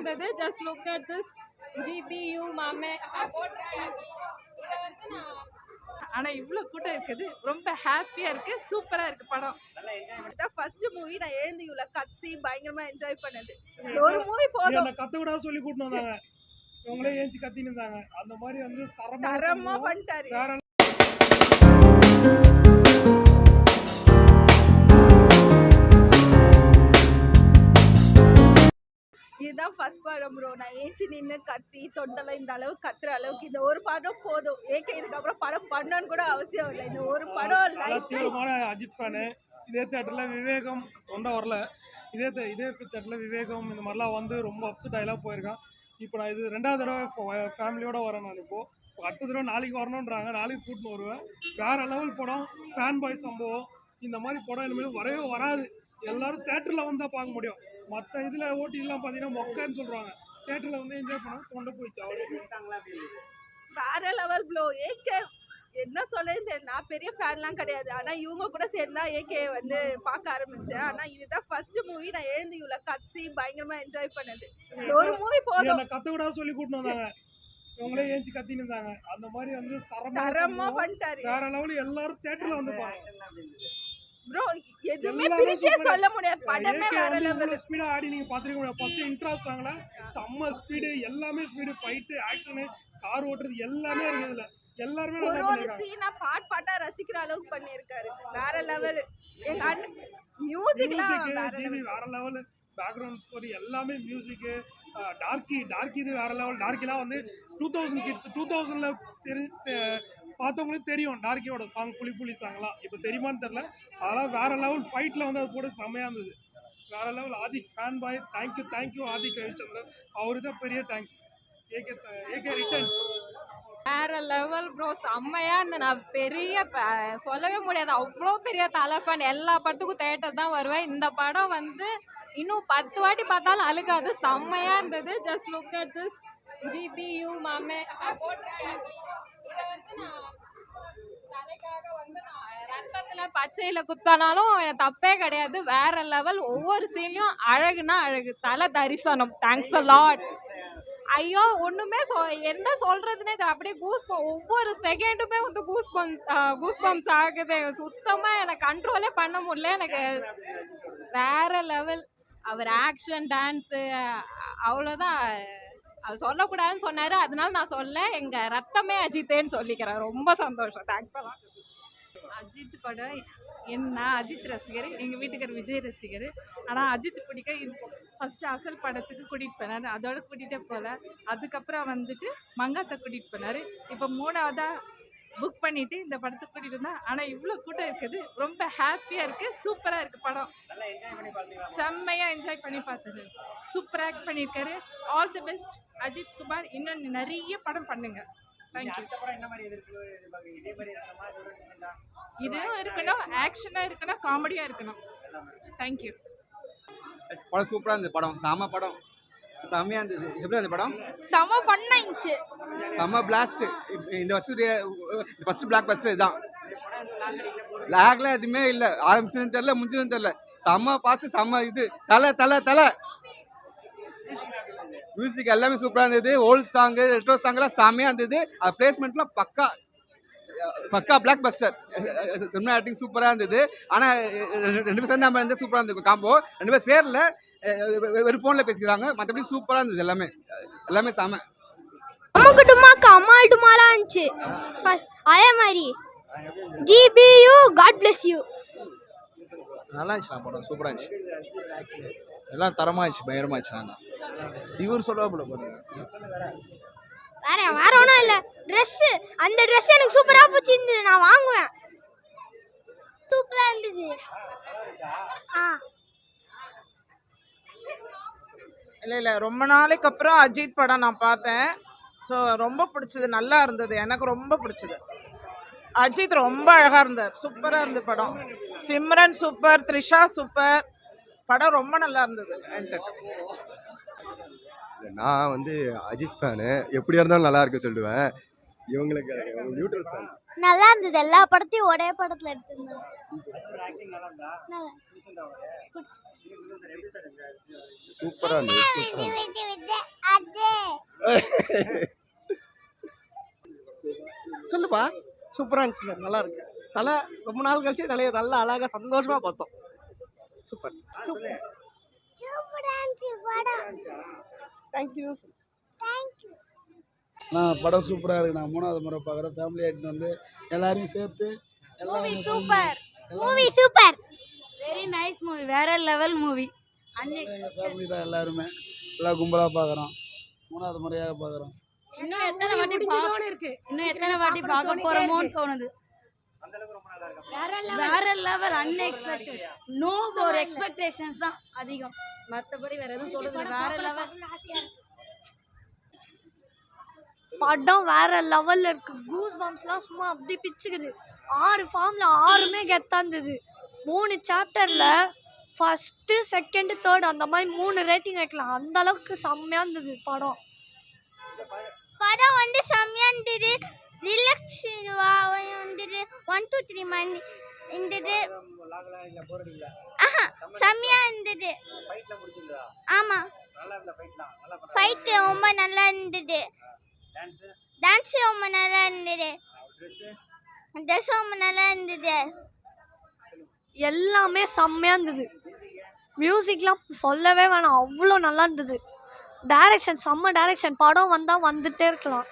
இருந்தது. Just look at this GBU மாமே. ஆனா இவ்ளோ கூட்டம் இருக்குது, ரொம்ப ஹாப்பியா இருக்கு, சூப்பரா இருக்கு படம். இதான் ஃபர்ஸ்ட் மூவி நான் எழுந்து இவ்வளோ கத்தி பயங்கரமா என்ஜாய் பண்ணது. ஒரு மூவி போதும். கத்த விடாத சொல்லி கூட்டிட்டு வந்தாங்க, இவங்களே ஏஞ்சி கத்தின்னு இருந்தாங்க. அந்த மாதிரி வந்து தரமா பண்ணிட்டாரு. வேற இதுதான் ஃபர்ஸ்ட் படம் ப்ரோ. நான் ஏஞ்சி நின்று கத்தி தொண்டெல்லாம் இந்த அளவுக்கு கத்துற அளவுக்கு இந்த ஒரு படம் போதும். இதுக்கப்புறம் படம் பண்ணணும்னு கூட அவசியம் இல்லை. இந்த ஒரு படம் தீவிரமான அஜித் ஃபேனு. இதே தேட்டரில் விவேகம் தொண்டை வரல. இதே தேட்டரில் விவேகம் இந்த மாதிரிலாம் வந்து ரொம்ப அப்செட் ஆகிலாம் போயிருக்கான். இப்போ நான் இது 2வது தடவை ஃபேமிலியோடு வரேன். நான் இப்போ அடுத்த தடவை நாளைக்கு வரணுன்றாங்க. நாளைக்கு கூட்டின்னு வருவேன். வேறு லெவல் படம். ஃபேன் பாய் சம்பவம். இந்த மாதிரி படம் இனிமேல் வரவே வராது. எல்லாரும் தேட்டரில் வந்தால் பார்க்க முடியும். மற்ற இதில் ஓட்டிலாம் பார்த்தீங்கன்னா மொக்கன்னு சொல்கிறாங்க. தேட்டரில் வந்து என்ஜாய் பண்ண தொண்டை போயிடுச்சு. வேற லெவல் ப்ளோ. என்ன சொல்ல, நான் பெரிய ஃபேன்லாம் கிடையாது. ஆனால் இவங்க கூட சேர்ந்தா ஏகே வந்து பார்க்க ஆரம்பிச்சேன். ஆனால் இதுதான் ஃபர்ஸ்ட் மூவி நான் எழுந்து இவ்வளோ கத்தி பயங்கரமா என்ஜாய் பண்ணது. ஒரு மூவி போதும். கத்த விடாத சொல்லி கூட்டிட்டு வந்தாங்க, இவங்களே ஏஞ்சி கத்தின்னு இருந்தாங்க. அந்த மாதிரி வந்து தரமா பண்ணிட்டாரு. வேற லெவல். எல்லாரும் தேட்டரில் வந்து பாருங்க ப்ரோ. எதுவுமே பிரிச்சே சொல்ல முடியாது. படமே வேற லெவல். ஸ்பீடா ஆடி நீங்க பாத்துக்க முடியாது. ஃபர்ஸ்ட் இன்ட்ரோ சாங்ல செம்ம ஸ்பீடு, எல்லாமே ஸ்பீடு, ஃபைட், ஆக்ஷன், கார் ஓட்டுறது எல்லாமே இருக்குதுல. எல்லாரும் ஒரு சீனா பாட்டா ரசிக்கிற அளவுக்கு பண்ணிருக்காரு. வேற லெவல். எங்க அண்ணன் மியூசிக்லாம் வேற லெவல். பேக்ரவுண்ட் ஸ்கோர் எல்லாமே மியூசிக். டார்கி இது வேற லெவல். டார்கிலாம் வந்து 2000 கிட்ஸ் 2000ல பார்த்தவங்களுக்கு தெரியும். டார்கியோட சாங் புலி சாங்லாம் இப்போ தெரியுமான்னு தெரியல. அதெல்லாம் வேற லெவல். ஃபைட்டில் வந்து அது போட்டு செம்மையாக இருந்தது. வேற level. Adhik fan boy. Thank you Adhik Ravichandran. அவரு தான் பெரிய தேங்க்ஸ். ஏகே ரிட்டர்ன் வேற லெவல் ப்ரோ. செம்மையா இருந்தது. நான் பெரிய சொல்லவே முடியாது, அவ்வளோ பெரிய தலைஃபன். எல்லா படத்துக்கும் தேட்டர் தான் வருவேன். இந்த படம் வந்து இன்னும் 10 வாட்டி பார்த்தாலும் அழுகாது. செம்மையா இருந்தது. Just look at this GBU மாமே. தலைக்காக வந்து நான் ரத்தத்துல பச்சையில குத்தானாலும் தப்பே கிடையாது. வேற லெவல். ஒவ்வொரு சீன்லயும் அழகுனா அழகு. தலை தரிசனம். Thanks a lot. ஐயோ ஒண்ணுமே என்ன சொல்றதுன்னே அப்படியே ஒவ்வொரு செகண்டுமே வந்து கூஸ் பம்ப்ஸ் ஆகுது. சுத்தமா எனக்கு கண்ட்ரோலே பண்ண முடியல. எனக்கு வேற லெவல். அவர் ஆக்ஷன், டான்ஸு அவ்வளோதான். அவர் சொல்லக்கூடாதுன்னு சொன்னாரு, அதனால நான் சொல்ல. எங்க ரத்தமே அஜித்தேன்னு சொல்லிக்கிறேன். ரொம்ப சந்தோஷம். தேங்க்ஸ் எல்லாம். அஜித் படம் நான் அஜித் ரசிகர், எங்கள் வீட்டுக்கார் விஜய் ரசிகர். ஆனால் அஜித் பிடிக்க ஃபஸ்ட்டு அசல் படத்துக்கு கூட்டிகிட்டு போனார். அதோட கூட்டிகிட்டே போகல. அதுக்கப்புறம் வந்துட்டு மங்காத்தை கூட்டிகிட்டு போனார். இப்போ 3வதாக புக் பண்ணிவிட்டு இந்த படத்துக்கு கூட்டிகிட்டு வந்தேன். ஆனால் இவ்வளோ கூட்டம் இருக்குது, ரொம்ப ஹாப்பியாக இருக்குது, சூப்பராக இருக்குது படம். செம்மையாக என்ஜாய் பண்ணி பார்த்தது. சூப்பராக ஆக்ட் பண்ணியிருக்காரு. All the best Ajith Kumar. இன்னும் நிறைய படம் பண்ணுங்க. தேங்க்யூ. இதுவும் இருக்கணும், ஆக்ஷனாக இருக்கணும், காமெடியாக இருக்கணும். தேங்க்யூ. படம் சூப்பராக இருந்தது. படம் செம்ம படம். செம்மையாக இருந்தது. எப்படி அந்த படம்? செம்ம ஃபன்னா இருந்துச்சு. செம்ம பிளாஸ்ட். இந்த வருஷத்துடைய ஃபர்ஸ்ட் பிளாக் பஸ்டர் இதுதான். லாக்லாம் எதுவுமே இல்லை. ஆரம்பிச்சதுன்னு தெரியல, முடிஞ்சதுன்னு தெரியல. செம்ம பாஸ்ட், செம்ம இது. தலை மியூசிக் எல்லாமே சூப்பராக இருந்தது. ஓல்டு சாங்கு, ரெட்ரோ சாங்லாம் செம்மையாக இருந்தது. அது பிளேஸ்மெண்ட்லாம் பக்கா பிளாக் பஸ்டர். சினிமா ஆக்டிங் சூப்பராக இருந்தது. ஆனால் 2 பேர் சேர்ந்து நம்ம இருந்தால் சூப்பராக இருந்தது. காம்போ 2 பேர் சேரல, வெறும் ஃபோனில் பேசிக்கிறாங்க. மற்றபடி சூப்பராக இருந்தது. எல்லாமே செம. அம்மால் டுமாலாம் இருந்துச்சு. அதே மாதிரி GBU காட் பிளஸ் யூ. நல்லா இருந்துச்சு படம். சூப்பராக இருந்துச்சு. எல்லாம் தரமாக இருந்துச்சு. பயங்கரமாக இருந்துச்சு. இவர் சொல்லுவாப்புல பாருங்க. வேற ஒன்றும் இல்லை. ட்ரெஸ்ஸு, அந்த ட்ரெஸ் எனக்கு சூப்பராக பிடிச்சிருந்தது. நான் வாங்குவேன். சூப்பராக இருந்தது. இல்லை ரொம்ப நாளைக்கு அப்புறம் அஜித் படம் நான் பார்த்தேன். ஸோ ரொம்ப பிடிச்சது. நல்லா இருந்தது. எனக்கு ரொம்ப பிடிச்சது. அஜித் ரொம்ப அழகாக இருந்தார். சூப்பராக இருந்தது படம். Simran super, Trisha super. படம் ரொம்ப நல்லா இருந்தது. நான் வந்து அஜித் ஃபேனு. எப்படியா இருந்தாலும் நல்லா இருக்கு சொல்லுவேன். இவங்களுக்கு நியூட்ரல் ஃபேன். நல்லா இருந்தது. எல்லா படத்தையும் ஒரே படத்துல எடுத்திருந்தாங்க. நல்லா பிடிச்சு. சூப்பரா இருந்தது. சொல்லுப்பா. சூப்பரா இருந்துச்சு சார். நல்லா இருக்கு. தலை ரொம்ப நாள் கழிச்சு தலையை நல்லா அழகா சந்தோஷமா பார்த்தோம். Super super. சூப்பரா இருந்துச்சு படம். தேங்க்யூ. படம் சூப்பராக இருக்கு. நான் 3வது முறை பார்க்குறேன். ஃபேமிலி ஆகிட்டு வந்து எல்லாரையும் சேர்த்து movie super. Very nice movie, வேற லெவல் மூவி. ஃபேமிலி தான் எல்லாருமே எல்லாம் கும்பலாக பார்க்குறோம். 3வது முறையாக பார்க்குறோம். இன்னும் எத்தனை வாட்டி பார்க்க போறோமோன்னு தோணுது. வேற லெவல், அன்எக்ஸ்பெக்டட். நோ ஒரு எக்ஸ்பெக்டேஷன்ஸ் தான் அதிகம், மத்தபடி வேற எதுவும் சொல்றது வேற லெவல். படம் வேற லெவல்ல இருக்கு. கூஸ் பம்ப்ஸ்லாம் சும்மா அப்படி பிச்சுக்குது. 6 ஃபார்ம்ல 6மே கெத்தா இருந்தது. 3 சாப்டர்ல ஃபர்ஸ்ட் செகண்ட் தேர்ட் அந்த மாதிரி 3 ரேட்டிங் வைக்கலாம். அந்த அளவுக்கு செம்மையா இருந்தது படம். படம் வந்து செம்மையா இருந்தது. ரிலாக்ஸ் இருந்தது. 1 2 3 மணி இருந்தது. செம்மையா இருந்தது. ஆமா, ஃபைட் ரொம்ப நல்லா இருந்தது. டான்ஸ் ரொம்ப நல்லா இருந்தது. ட்ரெஸ் ரொம்ப நல்லா இருந்தது. எல்லாமே செம்மையா இருந்தது. மியூசிக்லாம் சொல்லவே வேணாம், அவ்வளோ நல்லா இருந்தது. டைரக்ஷன் செம்ம டைரக்ஷன். படம் வந்தால் வந்துட்டே இருக்கலாம்.